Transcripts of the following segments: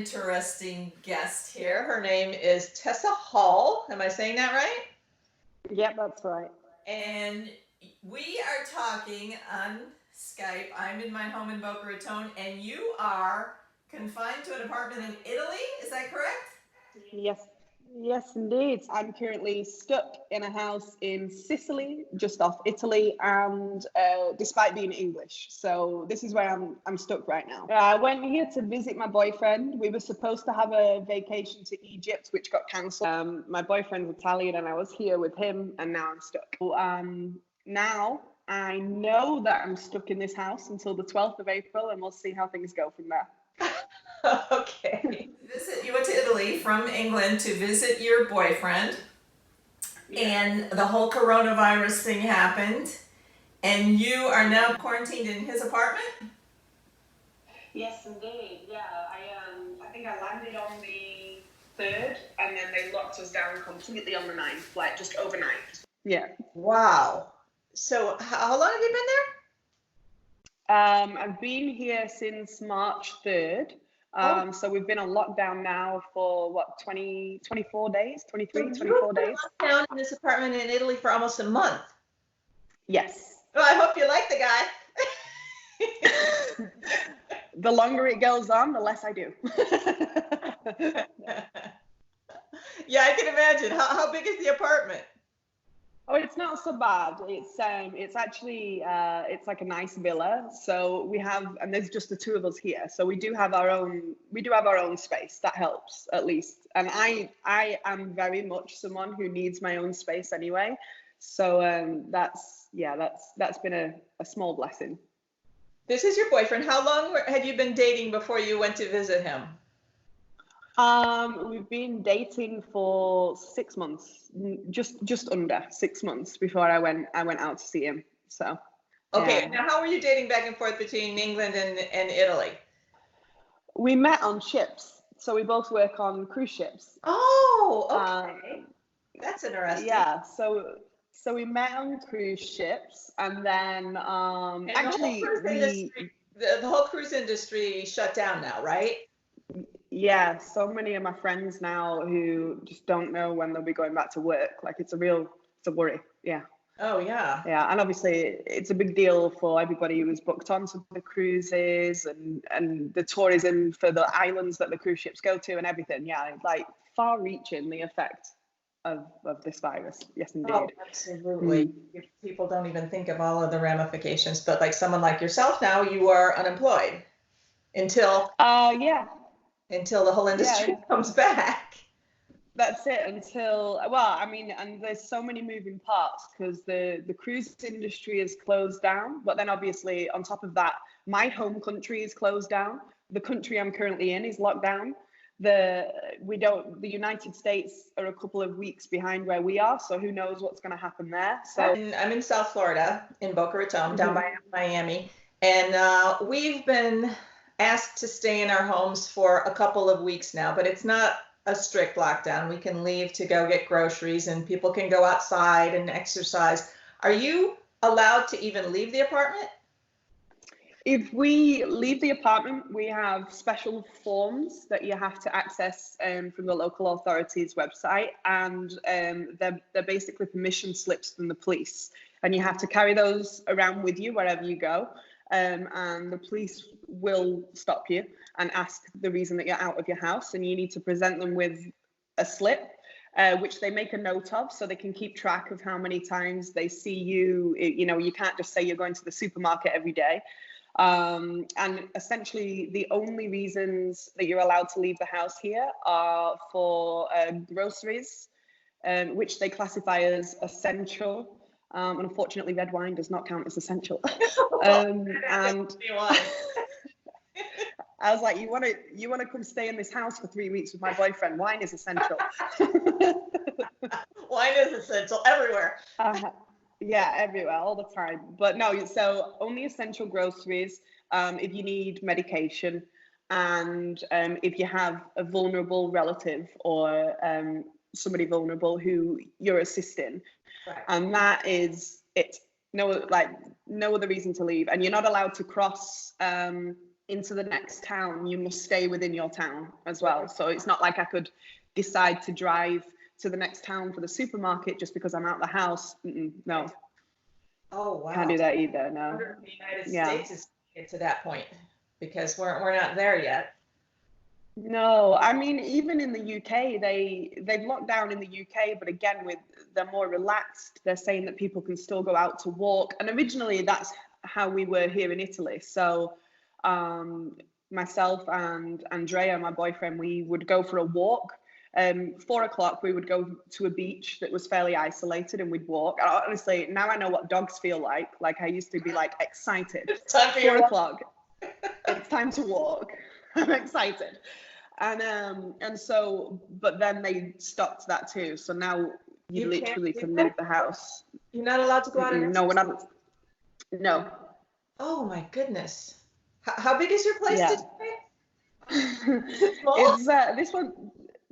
interesting guest here. Her name is Tessa Hull. Am I saying that right? Yep, that's right. And we are talking on Skype. I'm in my home in Boca Raton, and you are confined to an apartment in Italy. Is that correct? Yes, indeed. I'm currently stuck in a house in Sicily, just off Italy, and despite being English, so this is where I'm stuck right now. I went here to visit my boyfriend. We were supposed to have a vacation to Egypt, which got cancelled. My boyfriend's Italian, and I was here with him, and now I'm stuck. Now I know that I'm stuck in this house until the 12th of April, and we'll see how things go from there. Okay. You went to Italy from England to visit your boyfriend, and the whole coronavirus thing happened, and you are now quarantined in his apartment? Yes, indeed. Yeah, I think I landed on the 3rd, and then they locked us down completely on the 9th, like just overnight. Yeah. Wow. So how long have you been there? I've been here since March 3rd. So we've been on lockdown now for what, 24 days, 23, 24 days. Locked down in this apartment in Italy for almost a month. Yes. Well, I hope you like the guy. The longer it goes on, the less I do. Yeah, I can imagine. How big is the apartment? Oh, it's not so bad. It's actually it's like a nice villa. So we have, and there's just the two of us here. So we do have our own space. That helps at least. And I am very much someone who needs my own space anyway. So that's been a small blessing. This is your boyfriend. How long had you been dating before you went to visit him? We've been dating for 6 months, just under 6 months before I went out to see him. So. Okay. Now, how were you dating back and forth between England and Italy? We met on ships, so we both work on cruise ships. Oh, okay. That's interesting. Yeah. So we met on cruise ships, and then and actually the whole cruise industry shut down now, right? Yeah, so many of my friends now who just don't know when they'll be going back to work. Like it's a worry. Yeah. Oh yeah. Yeah, and obviously it's a big deal for everybody who was booked onto the cruises and the tourism for the islands that the cruise ships go to and everything. Yeah, like far-reaching the effect of this virus. Yes, indeed. Oh, absolutely. People don't even think of all of the ramifications, but like someone like yourself now, you are unemployed until until the whole industry comes back. That's it. And there's so many moving parts because the cruise industry is closed down, but then obviously on top of that, my home country is closed down. The country I'm currently in is locked down. The United States are a couple of weeks behind where we are, so who knows what's going to happen there. So I'm in South Florida, in Boca Raton, down by Miami, and we've been asked to stay in our homes for a couple of weeks now, but it's not a strict lockdown. We can leave to go get groceries and people can go outside and exercise. Are you allowed to even leave the apartment? If we leave the apartment, we have special forms that you have to access from the local authorities website, and they're basically permission slips from the police, and you have to carry those around with you wherever you go. And the police will stop you and ask the reason that you're out of your house, and you need to present them with a slip, which they make a note of so they can keep track of how many times they see you. You know, you can't just say you're going to the supermarket every day. And essentially the only reasons that you're allowed to leave the house here are for groceries, which they classify as essential. Unfortunately, red wine does not count as essential. And I was like, you want to come stay in this house for 3 weeks with my boyfriend? Wine is essential. Wine is essential everywhere. Yeah, everywhere, all the time. But no, so only essential groceries. If you need medication, and if you have a vulnerable relative or somebody vulnerable who you're assisting. Right. And that is it. No other reason to leave, and you're not allowed to cross into the next town, you must stay within your town as well. So it's not like I could decide to drive to the next town for the supermarket just because I'm out of the house. No. Oh, wow. Can't do that either. I No. wonder if the United Yeah. States is get to that point, because we're not there yet. No, I mean, even in the UK, they've locked down in the UK, but again, they're more relaxed. They're saying that people can still go out to walk, and originally that's how we were here in Italy. So, myself and Andrea, my boyfriend, we would go for a walk. 4 o'clock, we would go to a beach that was fairly isolated, and we'd walk. Honestly, now I know what dogs feel like. Like I used to be like excited. It's time for 4 your o'clock, it's time to walk. I'm excited. And so, but then they stopped that too. So now you literally can leave the house. You're not allowed to go out and No, we're not. No. Oh my goodness. How big is your place? Yeah. It's this one.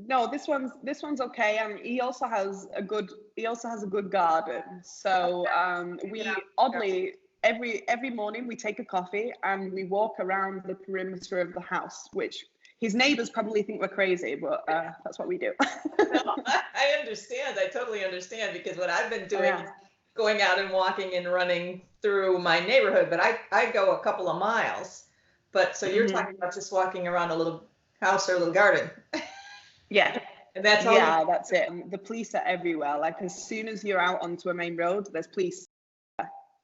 No, this one's okay. And he also has a good garden. So we oddly every morning we take a coffee and we walk around the perimeter of the house, which his neighbors probably think we're crazy, but that's what we do. No, I understand. I totally understand, because what I've been doing is going out and walking and running through my neighborhood, but I go a couple of miles. But so you're talking about just walking around a little house or a little garden. Yeah. And that's all. Yeah, that's it. And the police are everywhere. Like as soon as you're out onto a main road, there's police.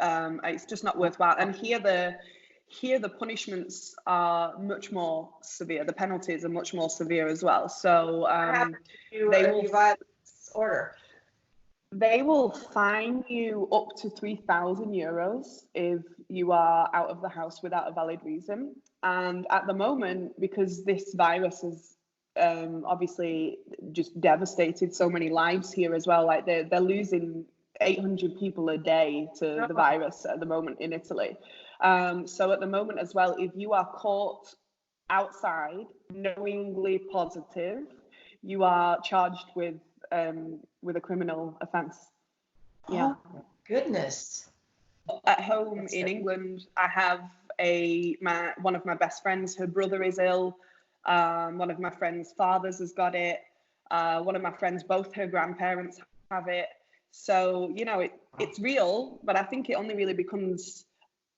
It's just not worthwhile. And here the punishments are much more severe. The penalties are much more severe as well. So they will violate this order. They will fine you up to €3,000 if you are out of the house without a valid reason. And at the moment, because this virus has obviously just devastated so many lives here as well, like they're losing 800 people a day to the virus at the moment in Italy. So at the moment as well, if you are caught outside knowingly positive, you are charged with a criminal offence. Yeah. Oh my goodness. At home in England, I have one of my best friends, her brother is ill. One of my friend's fathers has got it. One of my friends, both her grandparents have it. So, it's real, but I think it only really becomes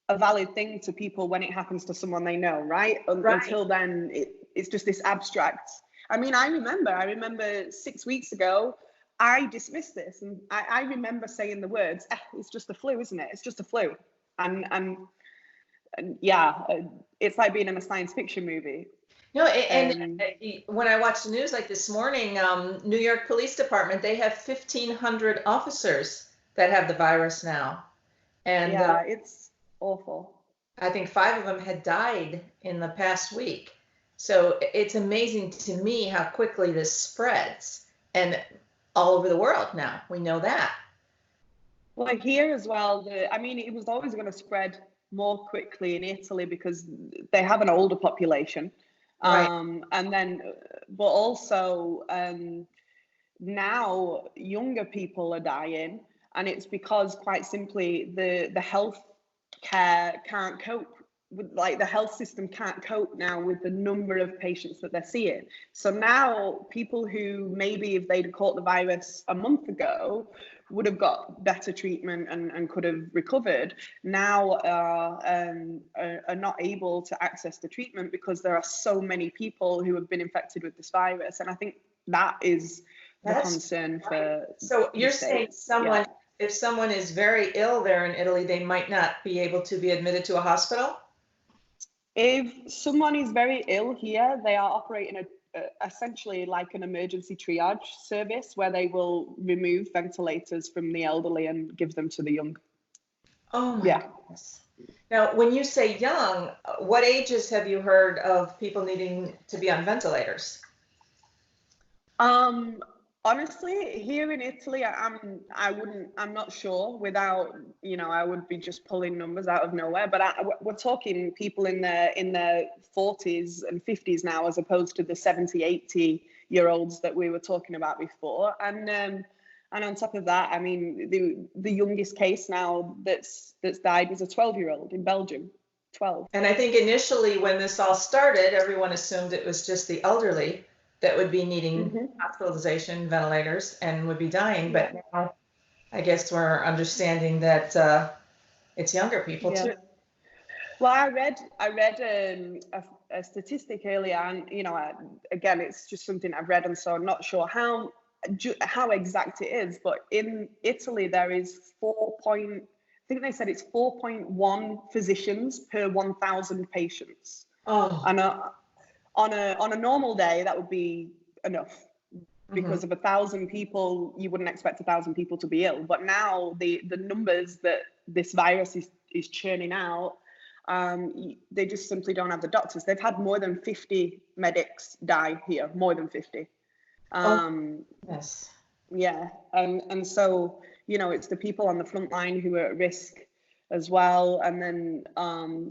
a valid thing to people when it happens to someone they know, right? Until then, it's just this abstract. I mean, I remember 6 weeks ago, I dismissed this, and I remember saying the words, it's just a flu, isn't it? It's just a flu. And yeah, it's like being in a science fiction movie. No, and when I watched the news like this morning, New York Police Department, they have 1,500 officers that have the virus now. And yeah, it's awful. I think 5 of them had died in the past week. So it's amazing to me how quickly this spreads, and all over the world now. We know that. Well, here as well, it was always going to spread more quickly in Italy because they have an older population. And then, but also now younger people are dying, and it's because quite simply the health care can't cope with, like the health system can't cope now with the number of patients that they're seeing. So now people who maybe if they'd caught the virus a month ago would have got better treatment and could have recovered, now are not able to access the treatment because there are so many people who have been infected with this virus. And I think that is the concern for. So you're saying if someone is very ill there in Italy, they might not be able to be admitted to a hospital? If someone is very ill here, they are operating essentially like an emergency triage service where they will remove ventilators from the elderly and give them to the young. Oh my goodness. Now, when you say young, what ages have you heard of people needing to be on ventilators? Honestly, here in Italy, I'm not sure. Without, I would be just pulling numbers out of nowhere. But we're talking people in their 40s and 50s now, as opposed to the 70, 80-year-olds that we were talking about before. And on top of that, I mean, the youngest case now that's died was a 12-year-old in Belgium. 12. And I think initially when this all started, everyone assumed it was just the elderly that would be needing hospitalization, ventilators, and would be dying. But now I guess we're understanding that it's younger people too. Well, I read a statistic earlier, and again, it's just something I've read, and so I'm not sure how exact it is. But in Italy, there is I think they said it's 4.1 physicians per 1,000 patients. Oh. And on a normal day, that would be enough. Because of 1,000 people, you wouldn't expect 1,000 people to be ill. But now the numbers that this virus is churning out, they just simply don't have the doctors. They've had more than 50 medics die here, more than 50. Yes. Yeah, and so it's the people on the front line who are at risk as well. And then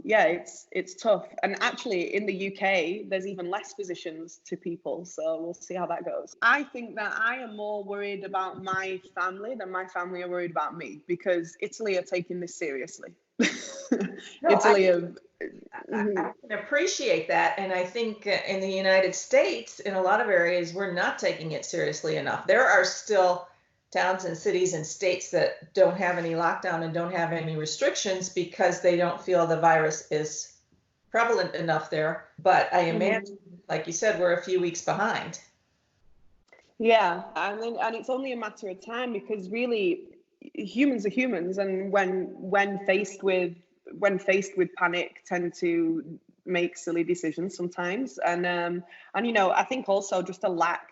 it's tough. And actually in the UK, there's even less physicians to people, so we'll see how that goes. I think that I am more worried about my family than my family are worried about me, because Italy are taking this seriously. Italy I can appreciate that, and I think in the United States, in a lot of areas, we're not taking it seriously enough. There are still towns and cities and states that don't have any lockdown and don't have any restrictions because they don't feel the virus is prevalent enough there. But I imagine, like you said, we're a few weeks behind. Yeah, and it's only a matter of time, because really humans are humans, and when faced with panic, tend to make silly decisions sometimes. And I think also just a lack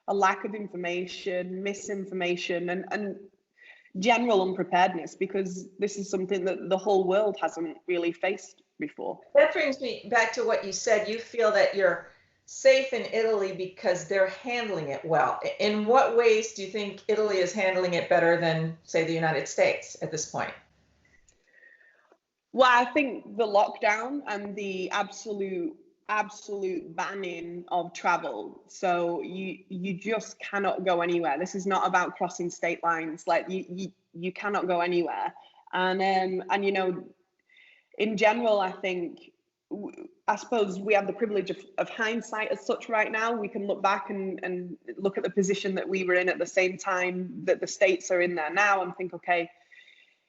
of information, misinformation, and general unpreparedness, because this is something that the whole world hasn't really faced before. That brings me back to what you said. You feel that you're safe in Italy because they're handling it well. In what ways do you think Italy is handling it better than, say, the United States at this point? Well, I think the lockdown and the absolute banning of travel. So you just cannot go anywhere. This is not about crossing state lines. Like you cannot go anywhere. And in general, I think, I suppose we have the privilege of hindsight as such right now. We can look back and look at the position that we were in at the same time that the states are in there now, and think, okay,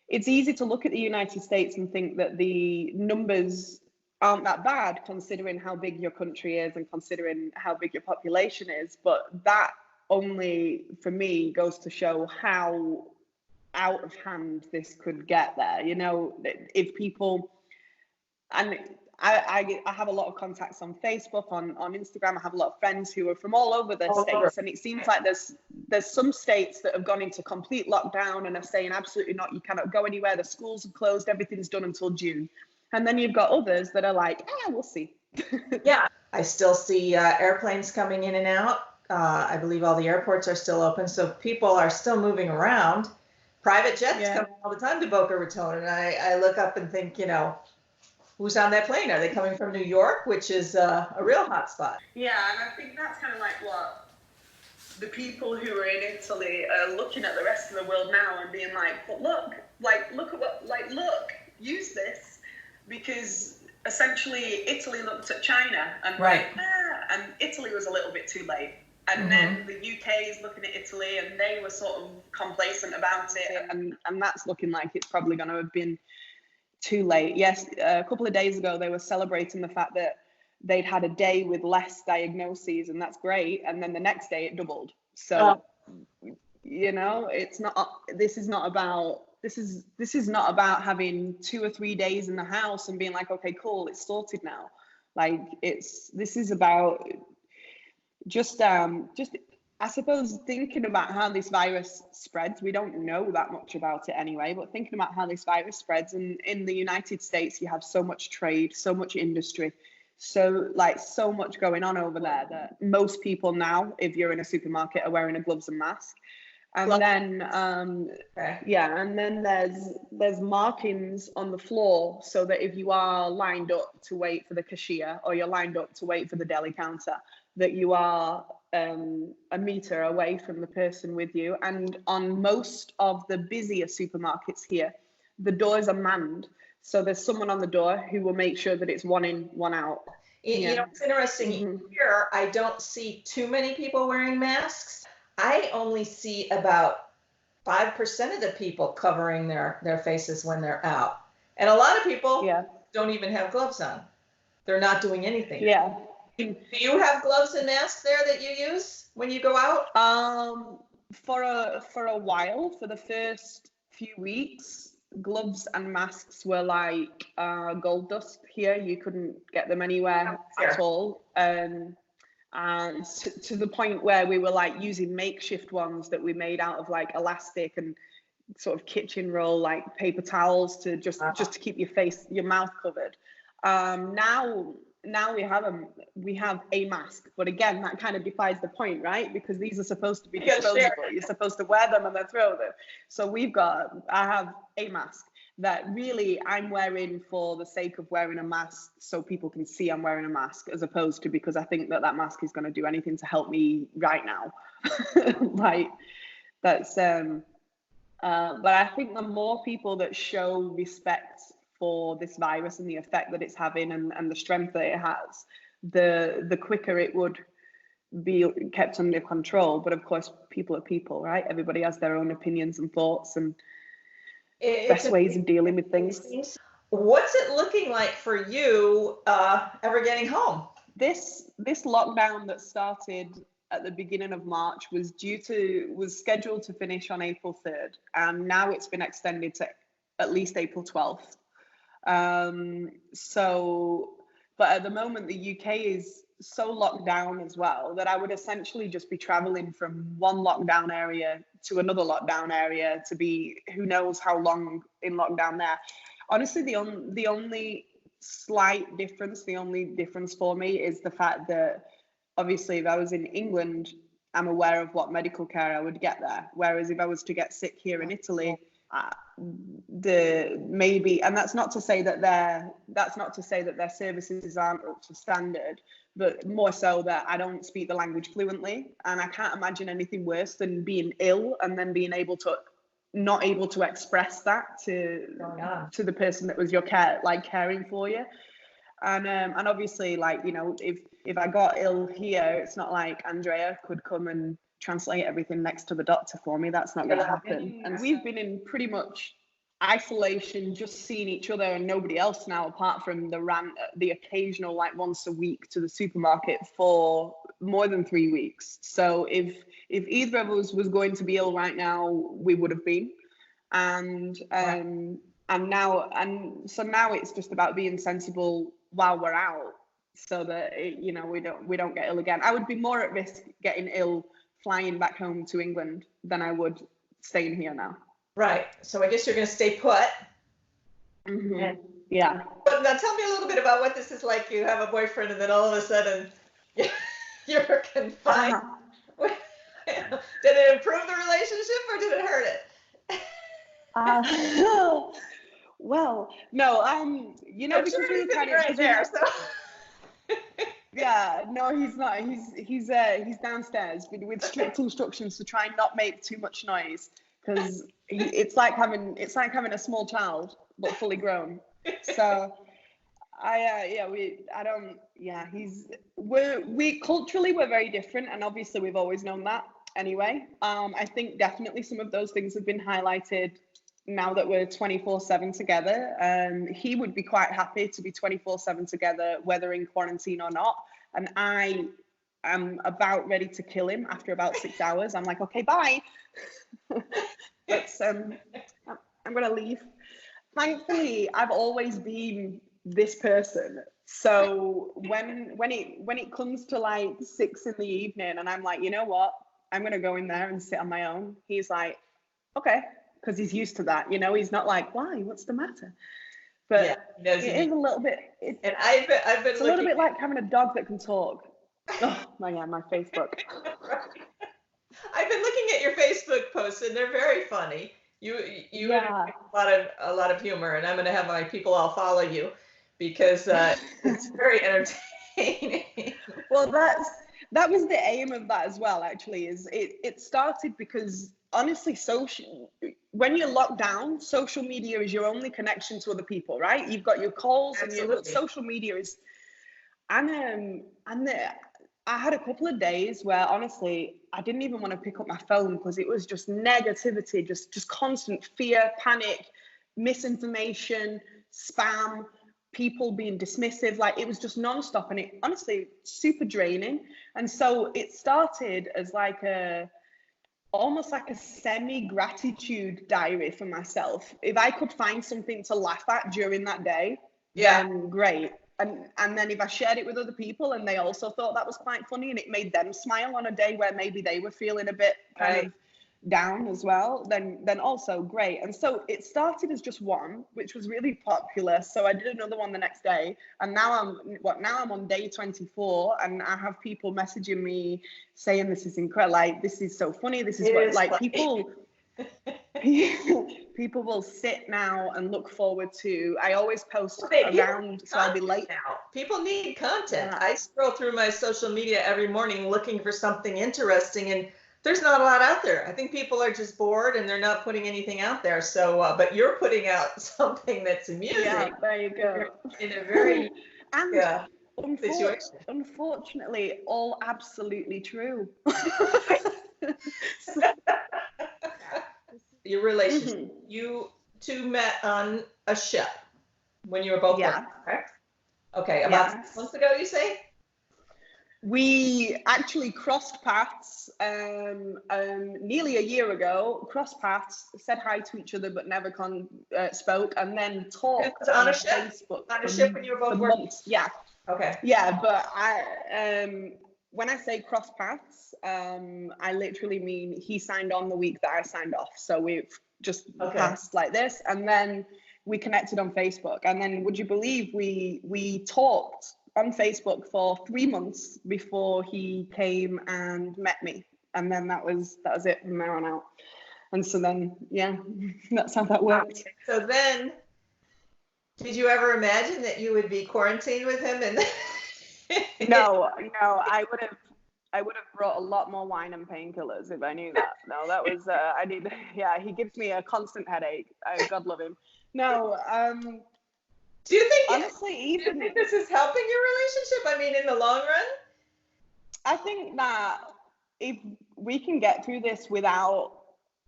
it's easy to look at the United States and think that the numbers aren't that bad, considering how big your country is and considering how big your population is. But that only, for me, goes to show how out of hand this could get there. If people, and I have a lot of contacts on Facebook, on Instagram. I have a lot of friends who are from all over the states, and it seems like there's some states that have gone into complete lockdown and are saying absolutely not, you cannot go anywhere. The schools are closed, everything's done until June. And then you've got others that are like, we'll see. Yeah, I still see airplanes coming in and out. I believe all the airports are still open, so people are still moving around. Private jets come all the time to Boca Raton, and I look up and think, who's on that plane? Are they coming from New York, which is a real hot spot? Yeah, and I think that's kind of like what the people who are in Italy are looking at the rest of the world now and being like, but look at what, use this. Because essentially Italy looked at China and and Italy was a little bit too late. And then the UK is looking at Italy and they were sort of complacent about it. And that's looking like it's probably going to have been too late. Yes, a couple of days ago, they were celebrating the fact that they'd had a day with less diagnoses, and that's great. And then the next day it doubled. So, it's not, this is not about having 2 or 3 days in the house and being like, okay, cool, it's sorted now. Like this is about just I suppose thinking about how this virus spreads. We don't know that much about it anyway, but thinking about how this virus spreads. And in the United States, you have so much trade, so much industry, so much going on over there that most people now, if you're in a supermarket, are wearing a gloves and mask. And then, and then there's markings on the floor so that if you are lined up to wait for the cashier or you're lined up to wait for the deli counter, that you are a meter away from the person with you. And on most of the busier supermarkets here, the doors are manned So there's someone on the door who will make sure that it's one in, one out. You know, it's interesting. Here, I don't see too many people wearing masks. I only see about 5% of the people covering their faces when they're out. And a lot of people don't even have gloves on. They're not doing anything. Yeah. Do you have gloves and masks there that you use when you go out? For a while, for the first few weeks, gloves and masks were like gold dust here. You couldn't get them anywhere at all. And to the point where we were like using makeshift ones that we made out of like elastic and sort of kitchen roll, like paper towels to just to keep your mouth covered. Now we have a mask, but again, that kind of defies the point, right? Because these are supposed to be disposable. You're supposed to wear them and then throw them. So I have a mask that really I'm wearing for the sake of wearing a mask so people can see I'm wearing a mask, as opposed to because I think that mask is going to do anything to help me right now. Like that's but I think the more people that show respect for this virus and the effect that it's having and the strength that it has, the quicker it would be kept under control. But of course, people are people, right? Everybody has their own opinions and thoughts and best ways of dealing with things. What's it looking like for you ever getting home? This lockdown that started at the beginning of March was scheduled to finish on April 3rd, and now it's been extended to at least April 12th. But at the moment, the UK is so locked down as well that I would essentially just be traveling from one lockdown area to another lockdown area to be who knows how long in lockdown there. Honestly, the only slight difference, the only difference for me is the fact that obviously if I was in England, I'm aware of what medical care I would get there. Whereas if I was to get sick here in Italy, and that's not to say that their services aren't up to standard, but more so that I don't speak the language fluently, and I can't imagine anything worse than being ill and then being not able to express that to the person that was caring for you. And obviously, like, you know, if I got ill here, it's not like Andrea could come and translate everything next to the doctor for me. That's not going to happen. And we've been in pretty much isolation, just seeing each other and nobody else now, apart from the occasional like once a week to the supermarket for more than 3 weeks. So if either of us was going to be ill right now, we would have been. And now it's just about being sensible while we're out, so that we don't get ill again. I would be more at risk getting ill flying back home to England than I would staying here now. Right. So I guess you're going to stay put. Mm-hmm. Yeah. But now tell me a little bit about what this is like. You have a boyfriend and then all of a sudden you're confined. Did it improve the relationship or did it hurt it? Well, no, because sure we were kind of right there. So. Yeah, no, he's not. He's downstairs with strict instructions to try and not make too much noise, because it's like having a small child but fully grown. So we culturally we're very different, and obviously we've always known that anyway. I think definitely some of those things have been highlighted now that we're 24/7 together. He would be quite happy to be 24/7 together, whether in quarantine or not. And I am about ready to kill him after about 6 hours. I'm like, okay, bye. I'm gonna leave. Thankfully, I've always been this person. So when it comes to like 6 p.m. and I'm like, you know what, I'm gonna go in there and sit on my own, he's like, okay. Because he's used to that, he's not like, why, what's the matter? But it is a little bit, I've been it's a little bit like having a dog that can talk. Oh my Facebook. I've been looking at your Facebook posts and they're very funny. You have a lot of humor, and I'm going to have my people all follow you because it's very entertaining. Well, that was the aim of that as well. Actually, is it started because honestly, when you're locked down, social media is your only connection to other people, right? You've got your calls but social media is, and I had a couple of days where honestly, I didn't even want to pick up my phone because it was just negativity, just constant fear, panic, misinformation, spam, people being dismissive. Like, it was just nonstop, and it honestly super draining. And so it started as like almost like a semi-gratitude diary for myself. If I could find something to laugh at during that day, then great. And then if I shared it with other people and they also thought that was quite funny and it made them smile on a day where maybe they were feeling a bit kind of down as well, then also great. And so it started as just one, which was really popular. So I did another one the next day, and now I'm on day 24, and I have people messaging me saying this is incredible, like this is so funny, this is what, like, people will sit now and look forward to. I always post around, so I'll be late now. People need content. I scroll through my social media every morning looking for something interesting, and there's not a lot out there. I think people are just bored and they're not putting anything out there. So, but you're putting out something that's amusing. Yeah, there you go. In a very situation. Unfortunately, all absolutely true. Your relationship. You two met on a ship when you were both working, correct? Okay, about 6 months ago, you say? We actually crossed paths nearly a year ago. Crossed paths, said hi to each other, but never spoke, and then talked on a ship. Facebook. On a ship when you were both working. Months. Yeah. Okay. Yeah, but when I say cross paths, I literally mean he signed on the week that I signed off. So we've just passed like this, and then we connected on Facebook, and then would you believe we talked on Facebook for 3 months before he came and met me, and then that was it from there on out. And so then that's how that worked. So then, did you ever imagine that you would be quarantined with him? And no, I would have brought a lot more wine and painkillers if I knew that. No, that was he gives me a constant headache. God love him. No, do you think honestly, do you think this is helping your relationship? I mean, in the long run? I think that if we can get through this without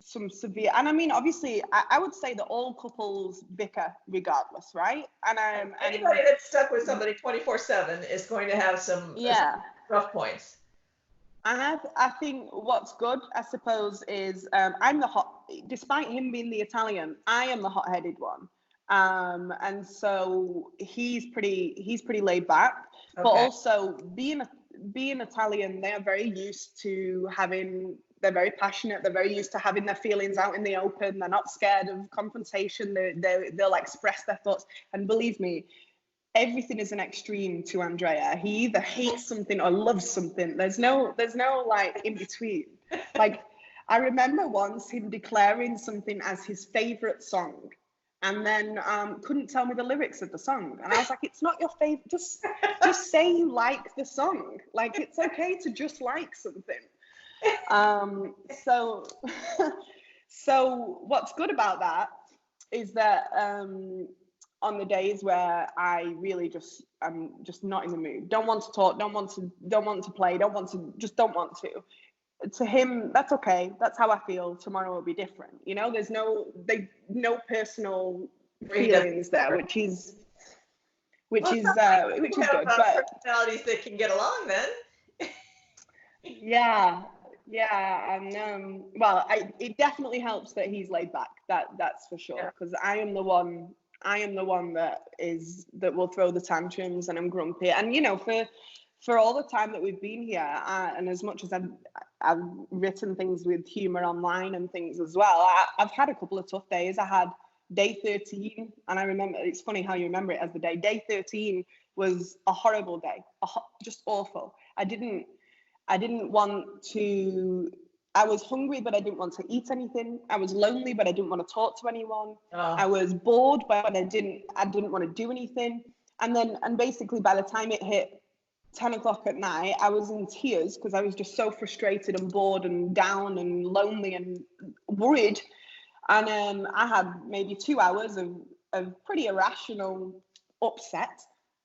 some severe, and I mean, obviously, I would say that all couples bicker regardless, right? And anybody that's stuck with somebody 24/7 is going to have some rough points. And I think what's good, I suppose, is despite him being the Italian, I am the hot-headed one. And so he's pretty laid back, but also being Italian, they are very used to they're very passionate. They're very used to having their feelings out in the open. They're not scared of confrontation. They'll express their thoughts. And believe me, everything is an extreme to Andrea. He either hates something or loves something. There's no like in between. Like, I remember once him declaring something as his favorite song, and then couldn't tell me the lyrics of the song. And I was like, it's not your favorite. Just say you like the song. Like, it's okay to just like something. So what's good about that is that on the days where I really I'm just not in the mood, don't want to talk, don't want to play, don't want to him, that's okay. That's how I feel. Tomorrow will be different. You know, there's no personal feelings there, which is good. But personalities that can get along then. Yeah, and it definitely helps that he's laid back. That's for sure. Because I am the one that will throw the tantrums, and I'm grumpy. And you know, for all the time that we've been here, and as much as I've written things with humor online and things as well, I've had a couple of tough days. I had day 13, and I remember, it's funny how you remember it as the day. Day 13 was a horrible day, just awful. I didn't want to. I was hungry, but I didn't want to eat anything. I was lonely, but I didn't want to talk to anyone. I was bored, but I didn't want to do anything. And basically, by the time it hit 10 o'clock at night, I was in tears because I was just so frustrated and bored and down and lonely and worried. And I had maybe 2 hours of pretty irrational upset,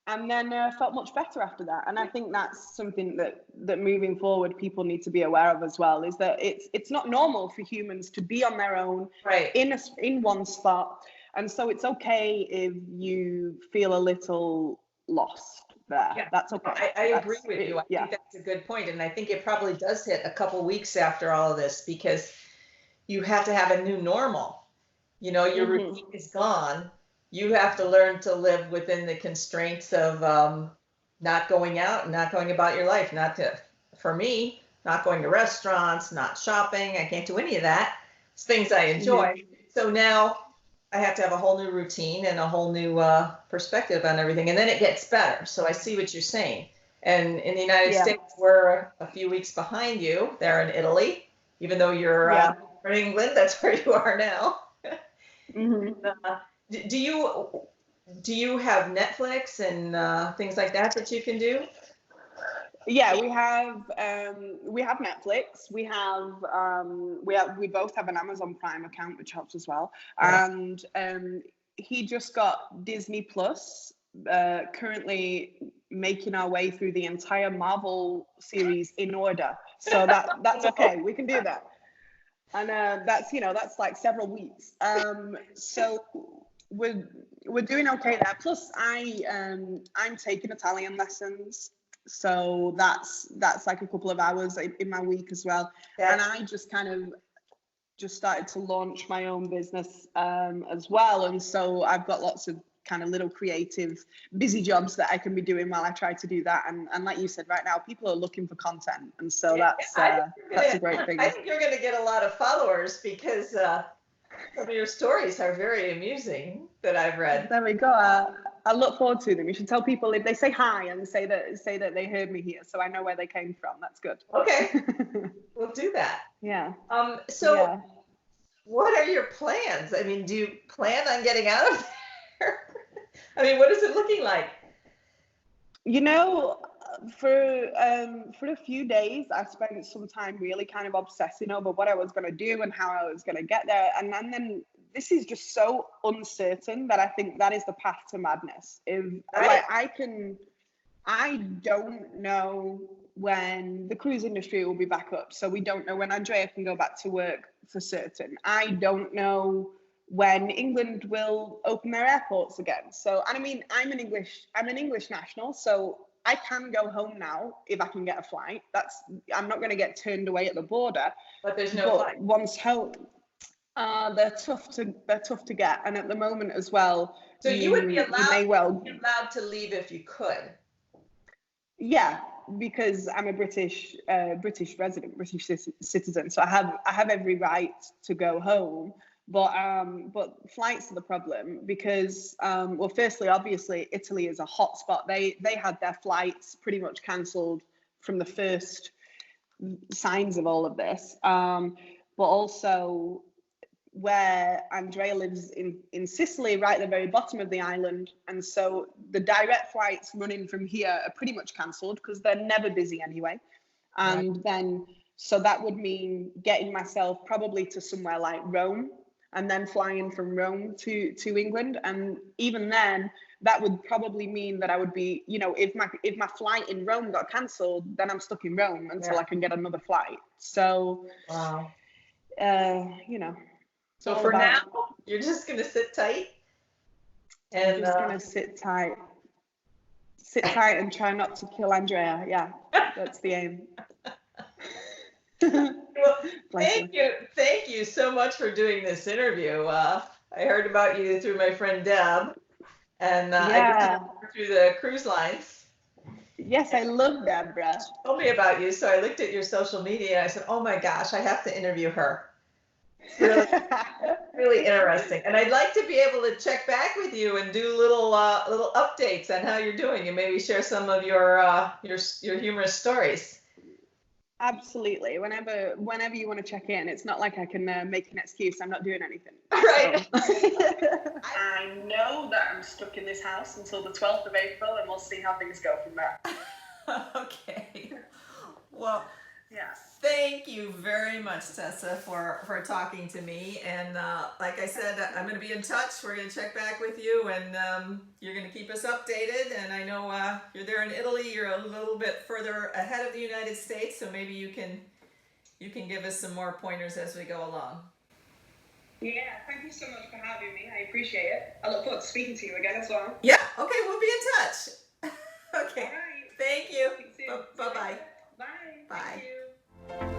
and then felt much better after that. And I think that's something that moving forward people need to be aware of as well, is that it's not normal for humans to be on their own Right. in one spot. And so it's okay if you feel a little lost there. Yeah. That's okay. I agree with you. I think that's a good point. And I think it probably does hit a couple weeks after all of this, because you have to have a new normal. You know, your routine is gone. You have to learn to live within the constraints of not going out and not going about your life. For me, not going to restaurants, not shopping. I can't do any of that. It's things I enjoy. So now I have to have a whole new routine and a whole new perspective on everything. And then it gets better. So I see what you're saying. And in the United States, we're a few weeks behind you. They're in Italy, even though you're in England. That's where you are now. Do you have Netflix and things like that you can do? Yeah, we have Netflix. We both have an Amazon Prime account, which helps as well. And he just got Disney Plus. Currently making our way through the entire Marvel series in order, so that's okay. We can do that. And that's like several weeks. So we're doing okay there. Plus, I'm taking Italian lessons, so that's like a couple of hours in my week as well. And I just started to launch my own business as well, and so I've got lots of kind of little creative busy jobs that I can be doing while I try to do that. And like you said, right now people are looking for content, and so that's a great thing. I think you're going to get a lot of followers, because some of your stories are very amusing that I've read. There we go. I look forward to them. You should tell people, if they say hi and say that they heard me here, so I know where they came from. That's good. Okay. We'll do that. Yeah. So what are your plans? I mean, do you plan on getting out of there? I mean, what is it looking like? You know, for a few days, I spent some time really kind of obsessing over what I was going to do and how I was going to get there. And then this is just so uncertain that I think that is the path to madness. I don't know when the cruise industry will be back up. So we don't know when Andrea can go back to work for certain. I don't know when England will open their airports again. So, and I mean, I'm an English national, so I can go home now if I can get a flight. I'm not going to get turned away at the border. But there's no flight. Once home, they're tough to get, and at the moment as well. So you would be allowed to leave if you could. Yeah, because I'm a British resident, British citizen, so I have every right to go home. But flights are the problem, because well, firstly, obviously, Italy is a hot spot. They had their flights pretty much cancelled from the first signs of all of this. But also, where Andrea lives in Sicily, right at the very bottom of the island, and so the direct flights running from here are pretty much cancelled because they're never busy anyway. And then, so that would mean getting myself probably to somewhere like Rome, and then flying from Rome to England. And even then, that would probably mean that I would be, if my flight in Rome got cancelled, then I'm stuck in Rome until I can get another flight. So, wow. So for now, you're just going to sit tight? And I'm just going to sit tight and try not to kill Andrea. Yeah, that's the aim. Well, thank you so much for doing this interview. I heard about you through my friend Deb, and I through the cruise lines. Yes, I love Deborah. She told me about you, so I looked at your social media and I said, "Oh my gosh, I have to interview her." It's really, really interesting, and I'd like to be able to check back with you and do little updates on how you're doing, and maybe share some of your humorous stories. Absolutely. Whenever you want to check in, it's not like I can make an excuse. I'm not doing anything. Right. I know that I'm stuck in this house until the 12th of April, and we'll see how things go from there. Okay. Well, Yeah. Thank you very much, Tessa, for talking to me. And like I said, I'm going to be in touch. We're going to check back with you, and you're going to keep us updated. And I know you're there in Italy. You're a little bit further ahead of the United States, so maybe you can give us some more pointers as we go along. Yeah, thank you so much for having me. I appreciate it. I look forward to speaking to you again as well. Yeah. Okay, we'll be in touch. Okay. All right. Thank you. Speak soon. Bye-bye. Bye. Bye. Thank you.